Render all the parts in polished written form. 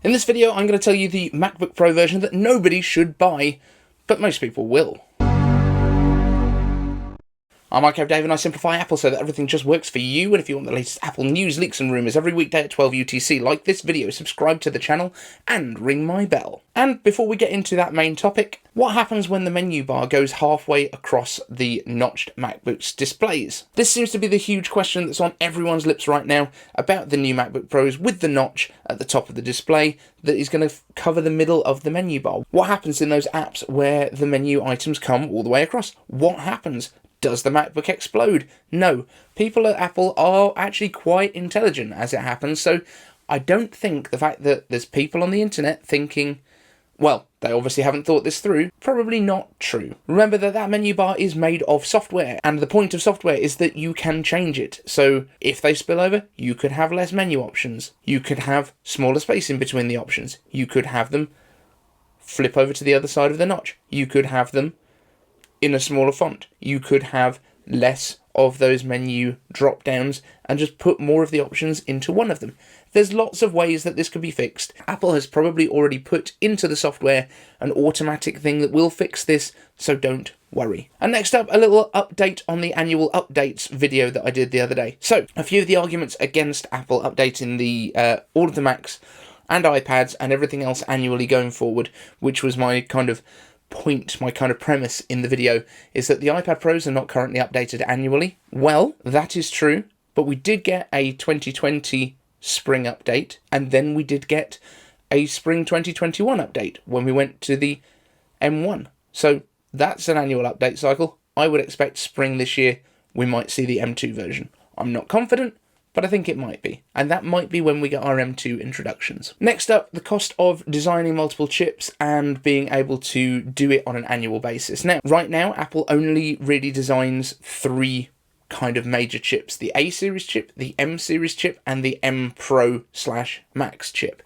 In this video, I'm going to tell you the MacBook Pro version that nobody should buy, but most people will. I'm Dave and I simplify Apple so that everything just works for you, and if you want the latest Apple news, leaks and rumours every weekday at 12 UTC, like this video, subscribe to the channel, and ring my bell. And before we get into that main topic, what happens when the menu bar goes halfway across the notched MacBooks displays? This seems to be the huge question that's on everyone's lips right now about the new MacBook Pros with the notch at the top of the display that is going to cover the middle of the menu bar. What happens in those apps where the menu items come all the way across? What happens? Does the MacBook explode? No. People at Apple are actually quite intelligent as it happens, so I don't think the fact that there's people on the internet thinking, well, they obviously haven't thought this through, probably not true. Remember that menu bar is made of software, and the point of software is that you can change it. So if they spill over, you could have less menu options. You could have smaller space in between the options. You could have them flip over to the other side of the notch. You could have them in a smaller font. You could have less of those menu drop downs and just put more of the options into one of them. There's lots of ways that this could be fixed. Apple has probably already put into the software an automatic thing that will fix this, so don't worry. And next up, a little update on the annual updates video that I did the other day. So, a few of the arguments against Apple updating the all of the Macs and iPads and everything else annually going forward, which was my kind of point, my kind of premise in the video, is that the iPad Pros are not currently updated annually. Well, that is true, but we did get a 2020 spring update, and then we did get a spring 2021 update when we went to the M1. So that's an annual update cycle. I would expect spring this year we might see the M2 version. I'm not confident, but I think it might be. And that might be when we get our M2 introductions. Next up, the cost of designing multiple chips and being able to do it on an annual basis. Now, right now, Apple only really designs three kind of major chips: the A series chip, the M series chip, and the M Pro / Max chip.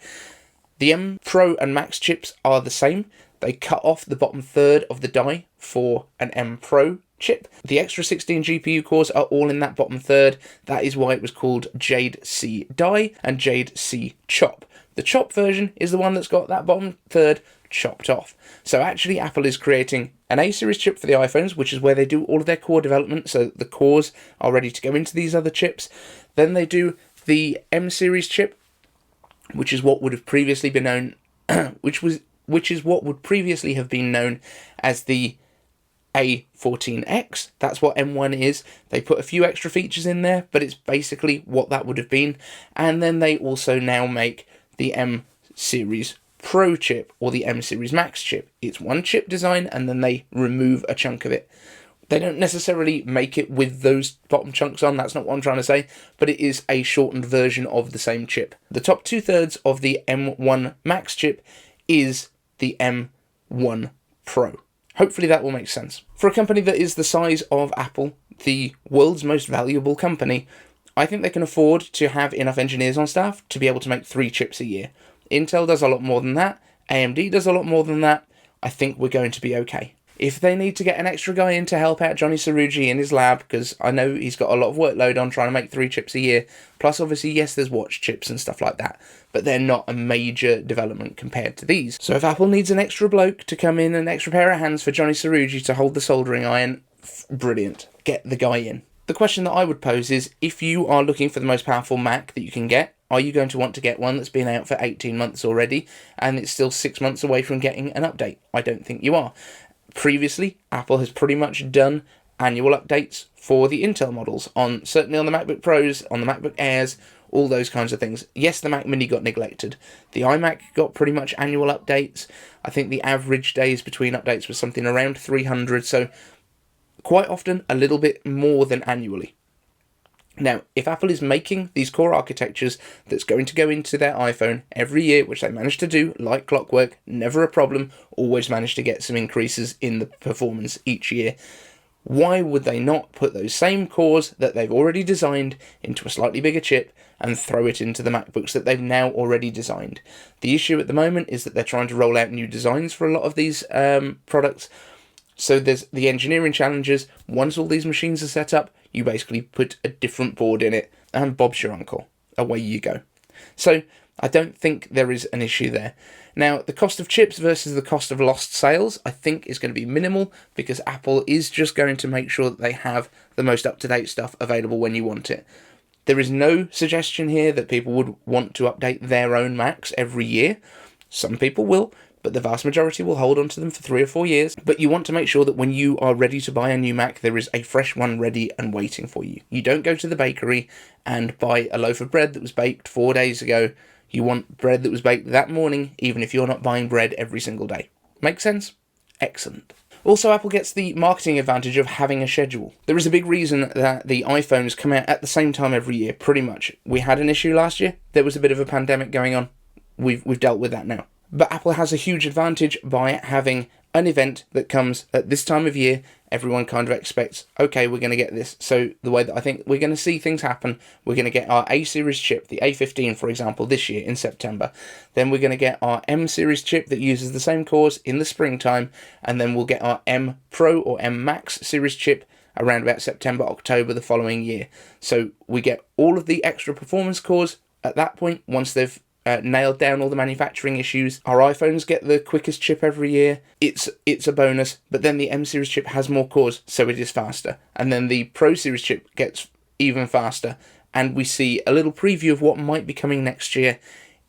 The M Pro and Max chips are the same. They cut off the bottom third of the die for an M Pro chip. The extra 16 GPU cores are all in that bottom third. That is why it was called Jade C Die and Jade C Chop. The chop version is the one that's got that bottom third chopped off. So actually Apple is creating an A series chip for the iPhones, which is where they do all of their core development, so the cores are ready to go into these other chips. Then they do the M series chip, which is what would have previously been known which is what would previously have been known as the A14X. That's what M1 is. They put a few extra features in there, but it's basically what that would have been. And then they also now make the M Series Pro chip or the M Series Max chip. It's one chip design and then they remove a chunk of it. They don't necessarily make it with those bottom chunks on, that's not what I'm trying to say, but it is a shortened version of the same chip. The top 2/3 of the M1 Max chip is the M1 Pro. Hopefully that will make sense. For a company that is the size of Apple, the world's most valuable company, I think they can afford to have enough engineers on staff to be able to make 3 chips a year. Intel does a lot more than that. AMD does a lot more than that. I think we're going to be okay. If they need to get an extra guy in to help out Johnny Sarugi in his lab, because I know he's got a lot of workload on trying to make 3 chips a year, plus obviously, yes, there's watch chips and stuff like that, but they're not a major development compared to these. So if Apple needs an extra bloke to come in, an extra pair of hands for Johnny Sarugi to hold the soldering iron, brilliant. Get the guy in. The question that I would pose is, if you are looking for the most powerful Mac that you can get, are you going to want to get one that's been out for 18 months already, and it's still 6 months away from getting an update? I don't think you are. Previously, Apple has pretty much done annual updates for the Intel models, certainly on the MacBook Pros, on the MacBook Airs, all those kinds of things. Yes, the Mac Mini got neglected. The iMac got pretty much annual updates. I think the average days between updates was something around 300, so quite often a little bit more than annually. Now, if Apple is making these core architectures that's going to go into their iPhone every year, which they manage to do like clockwork, never a problem, always manage to get some increases in the performance each year, why would they not put those same cores that they've already designed into a slightly bigger chip and throw it into the MacBooks that they've now already designed? The issue at the moment is that they're trying to roll out new designs for a lot of these products. So there's the engineering challenges. Once all these machines are set up, you basically put a different board in it, and Bob's your uncle. Away you go. So I don't think there is an issue there. Now, the cost of chips versus the cost of lost sales, I think is going to be minimal, because Apple is just going to make sure that they have the most up-to-date stuff available when you want it. There is no suggestion here that people would want to update their own Macs every year. Some people will, but the vast majority will hold on to them for 3 or 4 years. But you want to make sure that when you are ready to buy a new Mac, there is a fresh one ready and waiting for you. You don't go to the bakery and buy a loaf of bread that was baked 4 days ago. You want bread that was baked that morning, even if you're not buying bread every single day. Make sense? Excellent. Also, Apple gets the marketing advantage of having a schedule. There is a big reason that the iPhones come out at the same time every year, pretty much. We had an issue last year. There was a bit of a pandemic going on. We've dealt with that now. But Apple has a huge advantage by having an event that comes at this time of year. Everyone kind of expects, okay, we're going to get this. So the way that I think we're going to see things happen, we're going to get our A series chip, the A15, for example, this year in September. Then we're going to get our M series chip that uses the same cores in the springtime. And then we'll get our M Pro or M Max series chip around about September, October the following year. So we get all of the extra performance cores at that point once they've nailed down all the manufacturing issues. Our iPhones get the quickest chip every year. It's a bonus, but then the M series chip has more cores, so it is faster. And then the Pro series chip gets even faster, and we see a little preview of what might be coming next year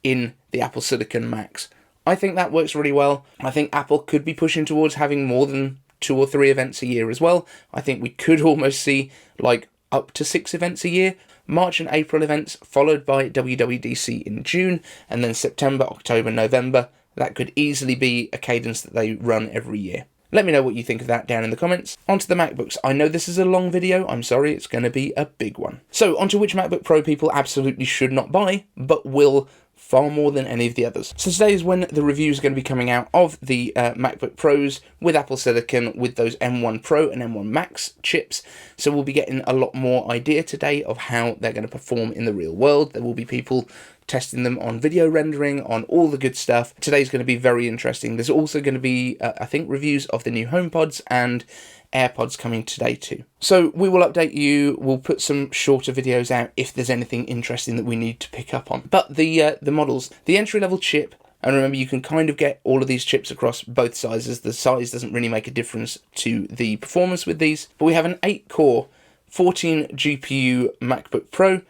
in the Apple Silicon Macs. I think that works really well. I think Apple could be pushing towards having more than 2 or 3 events a year as well. I think we could almost see like up to 6 events a year. March and April events, followed by WWDC in June, and then September, October, November. That could easily be a cadence that they run every year. Let me know what you think of that down in the comments. Onto the MacBooks. I know this is a long video. I'm sorry, it's going to be a big one. So, onto which MacBook Pro people absolutely should not buy, but will far more than any of the others. So today is when the review is going to be coming out of the MacBook Pros with Apple Silicon, with those M1 Pro and M1 Max chips. So we'll be getting a lot more idea today of how they're going to perform in the real world. There will be people testing them on video rendering, on all the good stuff. Today's going to be very interesting. There's also going to be, I think, reviews of the new HomePods and AirPods coming today too. So we will update you. We'll put some shorter videos out if there's anything interesting that we need to pick up on. But the models, the entry-level chip, and remember you can kind of get all of these chips across both sizes. The size doesn't really make a difference to the performance with these. But we have an 8-core, 14 GPU MacBook Pro,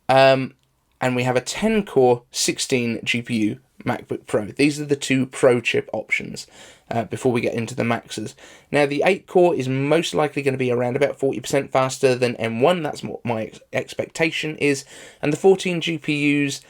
and we have a 10-core, 16 GPU MacBook Pro. These are the 2 Pro chip options before we get into the Maxes. Now, the 8-core is most likely going to be around about 40% faster than M1. That's what my expectation is. And the 14 GPUs,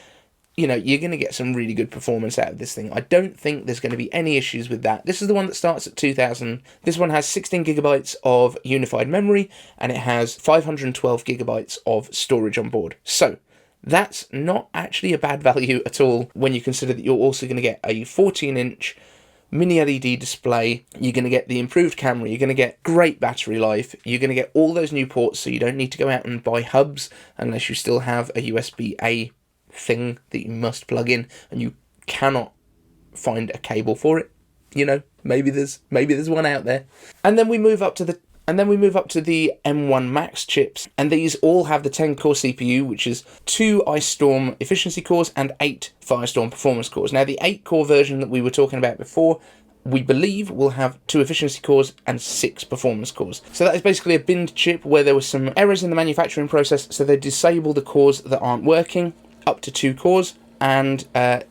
you know, you're going to get some really good performance out of this thing. I don't think there's going to be any issues with that. This is the one that starts at 2,000. This one has 16 gigabytes of unified memory, and it has 512 gigabytes of storage on board. So that's not actually a bad value at all when you consider that you're also going to get a 14-inch mini LED display. You're going to get the improved camera. You're going to get great battery life. You're going to get all those new ports, so you don't need to go out and buy hubs unless you still have a USB-A thing that you must plug in, and you cannot find a cable for it. You know, maybe there's one out there. And then we move up to the M1 Max chips, and these all have the 10-core CPU, which is 2 Ice Storm efficiency cores and 8 Firestorm performance cores. Now, the 8-core version that we were talking about before, we believe will have 2 efficiency cores and 6 performance cores. So that is basically a binned chip where there were some errors in the manufacturing process, so they disabled the cores that aren't working, up to 2 cores, and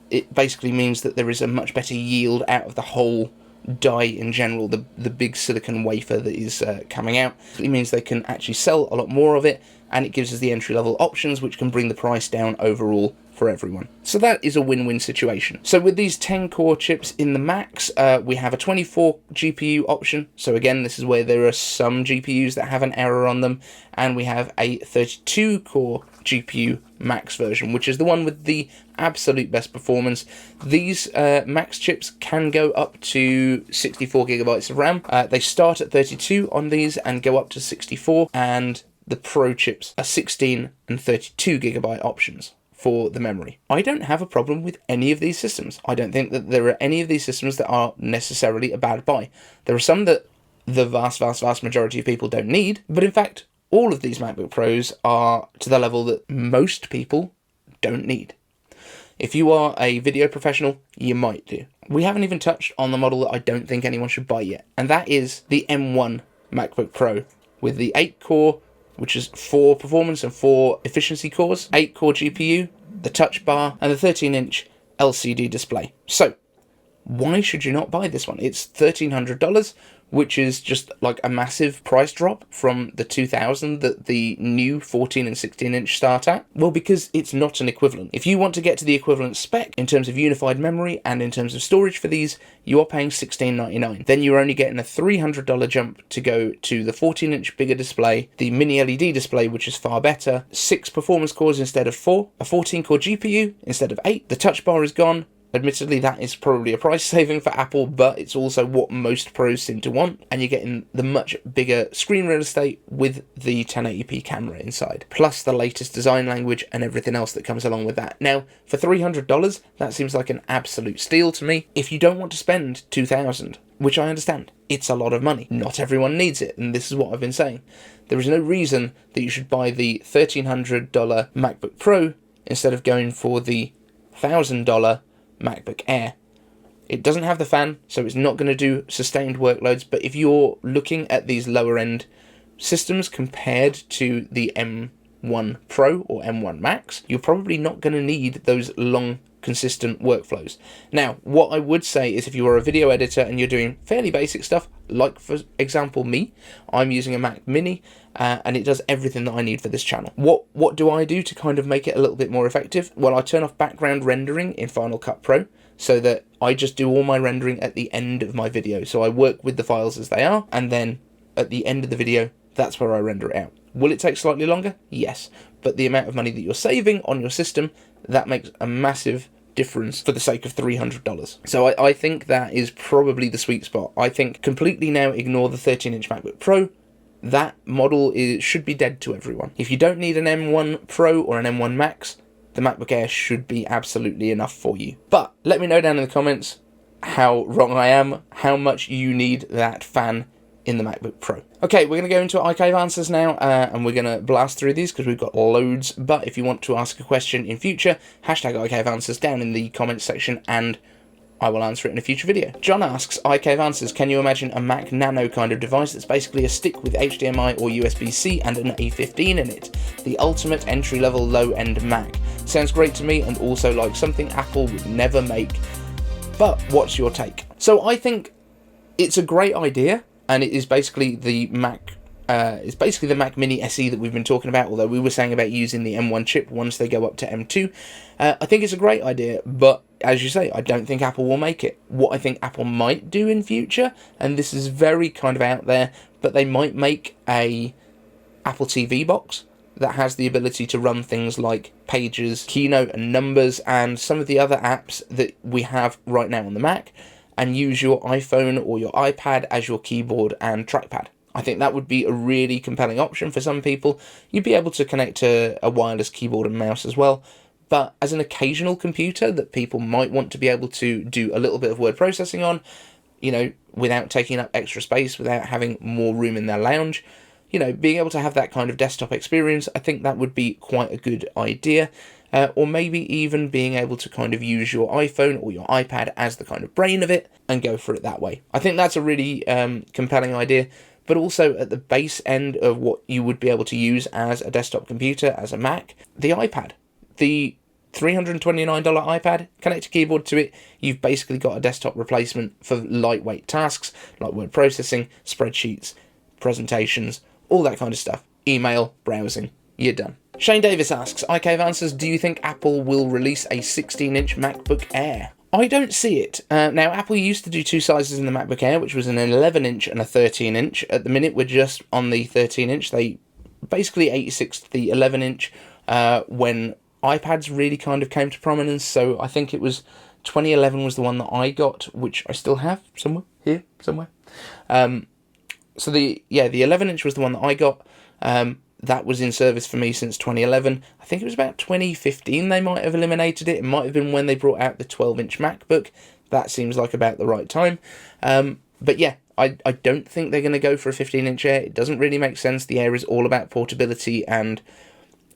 it basically means that there is a much better yield out of the whole die in general, the big silicon wafer that is coming out. It means they can actually sell a lot more of it, and it gives us the entry-level options, which can bring the price down overall for everyone. So that is a win-win situation. So with these 10-core chips in the Max, we have a 24 GPU option. So again, this is where there are some GPUs that have an error on them, and we have a 32-core GPU Max version, which is the one with the absolute best performance. These Max chips can go up to 64 gigabytes of RAM. They start at 32 on these and go up to 64, and the Pro chips are 16 and 32 gigabyte options for the memory. I don't have a problem with any of these systems. I don't think that there are any of these systems that are necessarily a bad buy. There are some that the vast majority of people don't need, but in fact, all of these MacBook Pros are to the level that most people don't need. If you are a video professional, you might do. We haven't even touched on the model that I don't think anyone should buy yet, and that is the M1 MacBook Pro with the 8-core, which is 4 performance and 4 efficiency cores, 8-core GPU, the touch bar, and the 13-inch LCD display. So, why should you not buy this one? It's $1,300, which is just like a massive price drop from the $2,000 that the new 14 and 16-inch start at. Well, because it's not an equivalent. If you want to get to the equivalent spec in terms of unified memory and in terms of storage for these, you are paying $16.99. Then you're only getting a $300 jump to go to the 14-inch bigger display, the mini LED display, which is far better, 6 performance cores instead of 4, a 14-core GPU instead of 8, the touch bar is gone. Admittedly, that is probably a price saving for Apple, but it's also what most pros seem to want, and you're getting the much bigger screen real estate with the 1080p camera inside, plus the latest design language and everything else that comes along with that. Now, for $300, that seems like an absolute steal to me. If you don't want to spend $2,000, which I understand, it's a lot of money. Not everyone needs it, and this is what I've been saying. There is no reason that you should buy the $1,300 MacBook Pro instead of going for the $1,000 MacBook Air. It doesn't have the fan, so it's not going to do sustained workloads, but if you're looking at these lower end systems compared to the M1 Pro or M1 Max, you're probably not going to need those long consistent workflows. Now, what I would say is if you are a video editor and you're doing fairly basic stuff, like for example me, I'm using a Mac Mini and it does everything that I need for this channel. What do I do to kind of make it a little bit more effective? Well, I turn off background rendering in Final Cut Pro so that I just do all my rendering at the end of my video. So I work with the files as they are, and then at the end of the video, that's where I render it out. Will it take slightly longer? Yes. But the amount of money that you're saving on your system, that makes a massive difference for the sake of $300. So I think that is probably the sweet spot. I think completely now ignore the 13-inch MacBook Pro. That model should be dead to everyone. If you don't need an M1 Pro or an M1 Max, the MacBook Air should be absolutely enough for you. But let me know down in the comments how wrong I am, how much you need that fan in the MacBook Pro. Okay, we're going to go into iCave answers now, and we're going to blast through these because we've got loads. But if you want to ask a question in future, hashtag iCave answers down in the comments section, and I will answer it in a future video. John asks, iCave answers, can you imagine a Mac Nano kind of device that's basically a stick with HDMI or USB-C and an A15 in it? The ultimate entry-level low-end Mac. Sounds great to me and also like something Apple would never make. But what's your take? So I think it's a great idea, and it is basically the Mac Mini SE that we've been talking about, although we were saying about using the M1 chip once they go up to M2. I think it's a great idea, but as you say, I don't think Apple will make it. What I think Apple might do in future, and this is very kind of out there, but they might make a Apple TV box that has the ability to run things like Pages, Keynote and Numbers, and some of the other apps that we have right now on the Mac, and use your iPhone or your iPad as your keyboard and trackpad. I think that would be a really compelling option for some people. You'd be able to connect to a wireless keyboard and mouse as well, but as an occasional computer that people might want to be able to do a little bit of word processing on, you know, without taking up extra space, without having more room in their lounge, you know, being able to have that kind of desktop experience, I think that would be quite a good idea. Or maybe even being able to kind of use your iPhone or your iPad as the kind of brain of it and go for it that way. I think that's a really compelling idea, but also at the base end of what you would be able to use as a desktop computer, as a Mac, the iPad. The $329 iPad, connect a keyboard to it, you've basically got a desktop replacement for lightweight tasks like word processing, spreadsheets, presentations, all that kind of stuff. Email, browsing, you're done. Shane Davis asks, iCave answers, do you think Apple will release a 16-inch MacBook Air? I don't see it. Now, Apple used to do 2 sizes in the MacBook Air, which was an 11-inch and a 13-inch. At the minute, we're just on the 13-inch. They basically 86'd the 11-inch when iPads really kind of came to prominence. So I think it was 2011 was the one that I got, which I still have somewhere, here, somewhere. So the 11-inch was the one that I got. That was in service for me since 2011. I think it was about 2015 they might have eliminated it. It might have been when they brought out the 12-inch MacBook. That seems like about the right time. But yeah, I don't think they're going to go for a 15-inch Air. It doesn't really make sense. The Air is all about portability and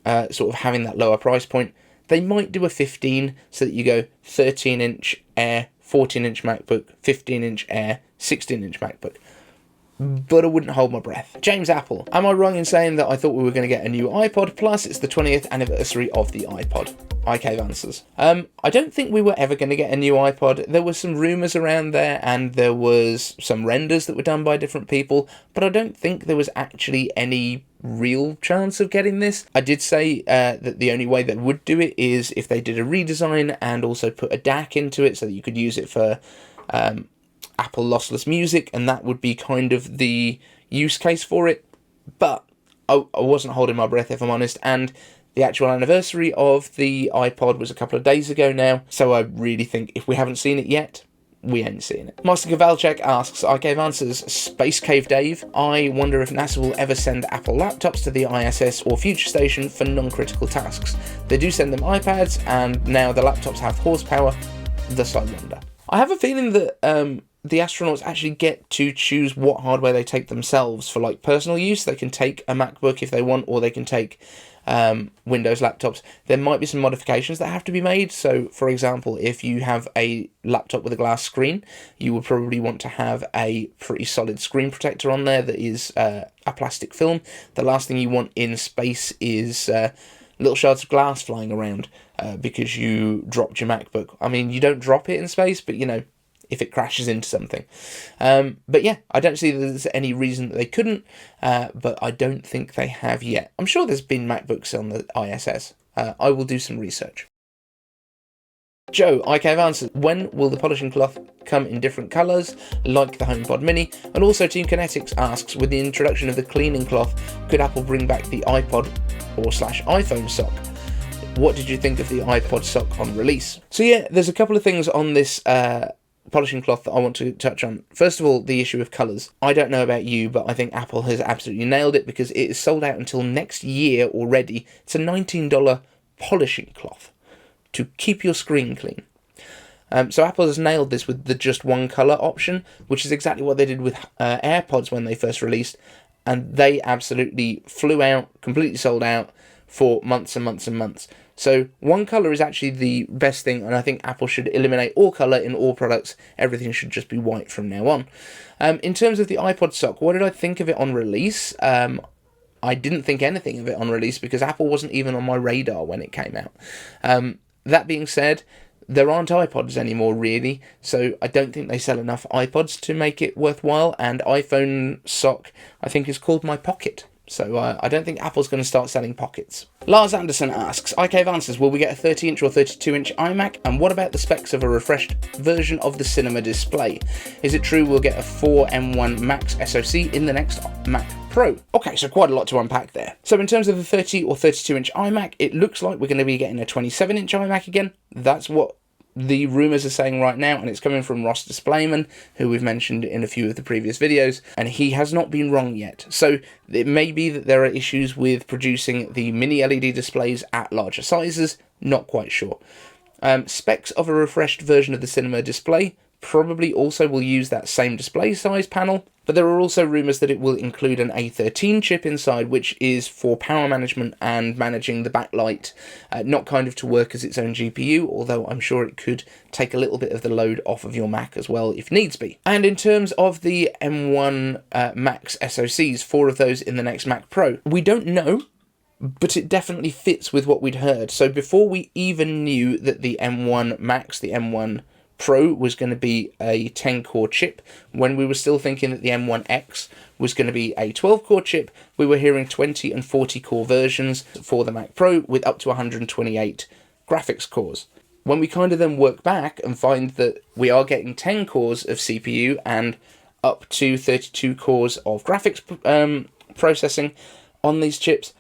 sort of having that lower price point. They might do a 15 so that you go 13-inch Air, 14-inch MacBook, 15-inch Air, 16-inch MacBook. But I wouldn't hold my breath. James Apple, am I wrong in saying that I thought we were going to get a new iPod, plus it's the 20th anniversary of the iPod? I gave answers. I don't think we were ever going to get a new iPod. There were some rumours around there, and there was some renders that were done by different people, but I don't think there was actually any real chance of getting this. I did say that the only way they would do it is if they did a redesign and also put a DAC into it so that you could use it for Apple lossless music, and that would be kind of the use case for it. But I wasn't holding my breath, if I'm honest, and the actual anniversary of the iPod was a couple of days ago now, so I really think if we haven't seen it yet, we ain't seen it. Master Kavalchek asks, I gave answers. Space Cave Dave, I wonder if NASA will ever send Apple laptops to the ISS or Future Station for non-critical tasks. They do send them iPads, and now the laptops have horsepower, thus I wonder. I have a feeling that the astronauts actually get to choose what hardware they take themselves for like personal use. They can take a MacBook if they want, or they can take Windows laptops. There might be some modifications that have to be made. So, for example, if you have a laptop with a glass screen, you will probably want to have a pretty solid screen protector on there that is a plastic film. The last thing you want in space is little shards of glass flying around because you dropped your MacBook. I mean, you don't drop it in space, but you know, if it crashes into something. But yeah, I don't see that there's any reason that they couldn't, but I don't think they have yet. I'm sure there's been MacBooks on the ISS. I will do some research. Joe, IK answers, when will the polishing cloth come in different colours, like the HomePod Mini? And also Team Kinetics asks, with the introduction of the cleaning cloth, could Apple bring back the iPod or /iPhone sock? What did you think of the iPod sock on release? So yeah, there's a couple of things on this polishing cloth that I want to touch on. First of all, the issue of colours. I don't know about you, but I think Apple has absolutely nailed it because it is sold out until next year already. It's a $19 polishing cloth to keep your screen clean. So Apple has nailed this with the just one colour option, which is exactly what they did with AirPods when they first released, and they absolutely flew out, completely sold out for months and months and months. So one colour is actually the best thing, and I think Apple should eliminate all colour in all products. Everything should just be white from now on. In terms of the iPod sock, what did I think of it on release? I didn't think anything of it on release because Apple wasn't even on my radar when it came out. That being said, there aren't iPods anymore really, so I don't think they sell enough iPods to make it worthwhile, and iPhone sock I think is called My Pocket. So I don't think Apple's going to start selling pockets. Lars Anderson asks, IK answers, will we get a 30-inch or 32-inch iMac? And what about the specs of a refreshed version of the cinema display? Is it true we'll get a 4 M1 Max SoC in the next Mac Pro? Okay, so quite a lot to unpack there. So in terms of the 30 or 32-inch iMac, it looks like we're going to be getting a 27-inch iMac again. That's what the rumours are saying right now, and it's coming from Ross Displayman, who we've mentioned in a few of the previous videos, and he has not been wrong yet. So it may be that there are issues with producing the mini LED displays at larger sizes, not quite sure. Specs of a refreshed version of the cinema display probably also will use that same display size panel, but there are also rumours that it will include an A13 chip inside, which is for power management and managing the backlight, not kind of to work as its own GPU, although I'm sure it could take a little bit of the load off of your Mac as well if needs be. And in terms of the M1 Max SoCs, 4 of those in the next Mac Pro, we don't know, but it definitely fits with what we'd heard. So before we even knew that the M1 Max, the M1 Pro was going to be a 10-core chip, when we were still thinking that the M1X was going to be a 12-core chip, we were hearing 20 and 40-core versions for the Mac Pro with up to 128 graphics cores. When we kind of then work back and find that we are getting 10 cores of CPU and up to 32 cores of graphics processing on these chips,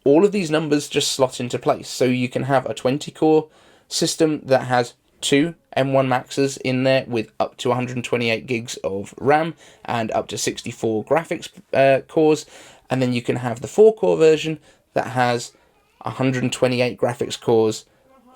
all of these numbers just slot into place. So you can have a 20-core system that has 2 M1 Maxes in there with up to 128 gigs of RAM and up to 64 graphics cores, and then you can have the 4-core version that has 128 graphics cores,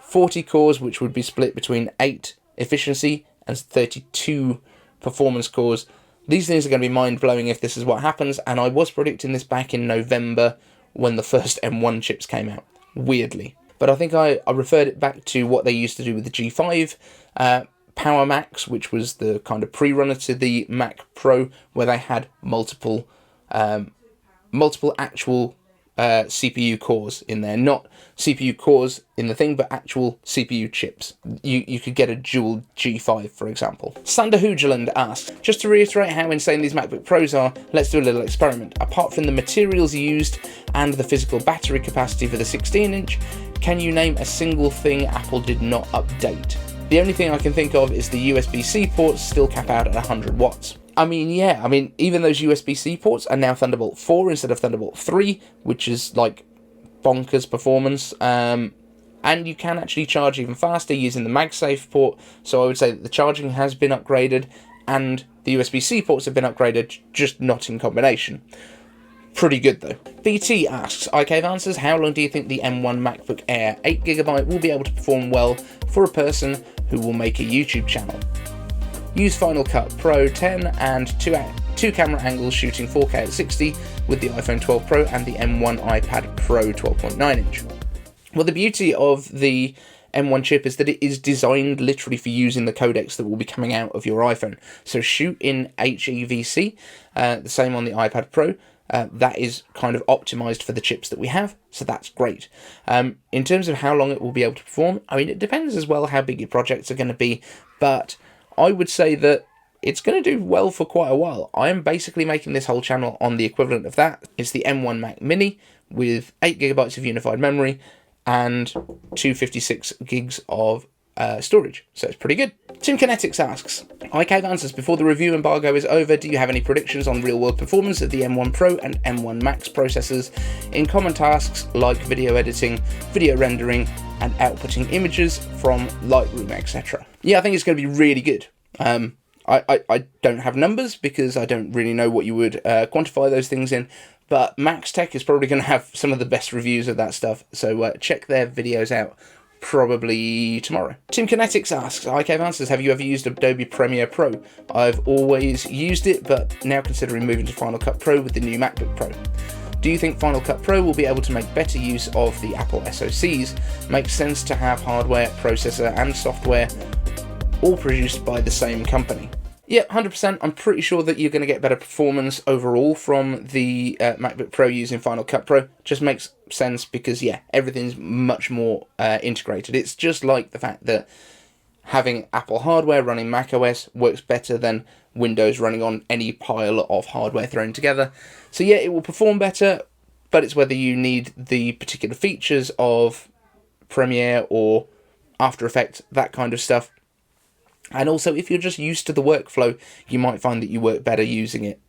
40 cores, which would be split between 8 efficiency and 32 performance cores. These things are going to be mind-blowing if this is what happens, and I was predicting this back in November when the first M1 chips came out, weirdly. but I think I referred it back to what they used to do with the G5 Power Macs, which was the kind of pre-runner to the Mac Pro, where they had multiple actual CPU cores in there, not CPU cores in the thing, but actual CPU chips. You could get a dual G5, for example. Sander Hoogeland asks, just to reiterate how insane these MacBook Pros are, let's do a little experiment. Apart from the materials used and the physical battery capacity for the 16-inch, can you name a single thing Apple did not update? The only thing I can think of is the USB-C ports still cap out at 100 watts. I mean, yeah, even those USB-C ports are now Thunderbolt 4 instead of Thunderbolt 3, which is like bonkers performance. And you can actually charge even faster using the MagSafe port. So I would say that the charging has been upgraded and the USB-C ports have been upgraded, just not in combination. Pretty good though. BT asks, iCave Answers, how long do you think the M1 MacBook Air 8GB will be able to perform well for a person who will make a YouTube channel? Use Final Cut Pro 10 and two camera angles shooting 4K at 60 with the iPhone 12 Pro and the M1 iPad Pro 12.9-inch. Well, the beauty of the M1 chip is that it is designed literally for using the codecs that will be coming out of your iPhone. So shoot in HEVC, the same on the iPad Pro. That is kind of optimized for the chips that we have, so that's great. In terms of how long it will be able to perform, it depends as well how big your projects are going to be, but I would say that it's going to do well for quite a while. I am basically making this whole channel on the equivalent of that. It's the M1 Mac Mini with 8GB of unified memory and 256 gigs of storage, so it's pretty good. Tim Kinetics asks, iCave Answers, before the review embargo is over, do you have any predictions on real-world performance of the M1 Pro and M1 Max processors in common tasks like video editing, video rendering, and outputting images from Lightroom, etc.? Yeah, I think it's going to be really good. I don't have numbers because I don't really know what you would quantify those things in, but Max Tech is probably going to have some of the best reviews of that stuff, so check their videos out probably tomorrow. Tim Kinetics asks, iCave Answers, have you ever used Adobe Premiere Pro? I've always used it, but now considering moving to Final Cut Pro with the new MacBook Pro. Do you think Final Cut Pro will be able to make better use of the Apple SoCs? Makes sense to have hardware, processor, and software all produced by the same company. Yeah, 100%. I'm pretty sure that you're going to get better performance overall from the MacBook Pro using Final Cut Pro. Just makes sense because, yeah, everything's much more integrated. It's just like the fact that having Apple hardware running macOS works better than Windows running on any pile of hardware thrown together. So, yeah, it will perform better, but it's whether you need the particular features of Premiere or After Effects, that kind of stuff. And also, if you're just used to the workflow, you might find that you work better using it.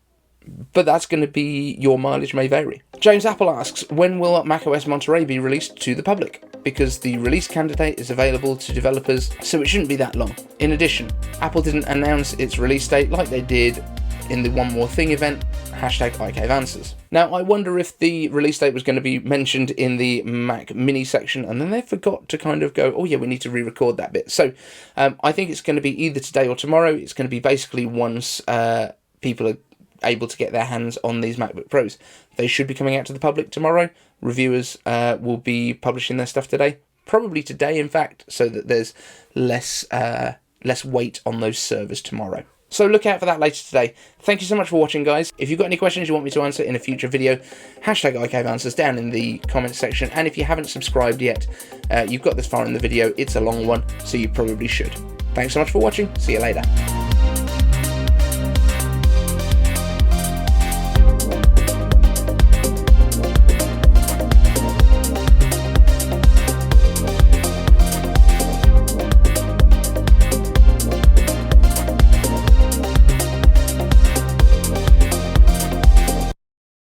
But that's going to be, your mileage may vary. James Apple asks, when will macOS Monterey be released to the public? Because the release candidate is available to developers, so it shouldn't be that long. In addition, Apple didn't announce its release date like they did in the One More Thing event, #iCave Answers. Now, I wonder if the release date was going to be mentioned in the Mac Mini section, and then they forgot to kind of go, oh yeah, we need to re-record that bit. So, I think it's going to be either today or tomorrow. It's going to be basically once people are able to get their hands on these MacBook Pros. They should be coming out to the public tomorrow. Reviewers will be publishing their stuff today. Probably today, in fact, so that there's less weight on those servers tomorrow. So look out for that later today. Thank you so much for watching, guys. If you've got any questions you want me to answer in a future video, #iCave Answers down in the comments section. And if you haven't subscribed yet, you've got this far in the video. It's a long one, so you probably should. Thanks so much for watching. See you later.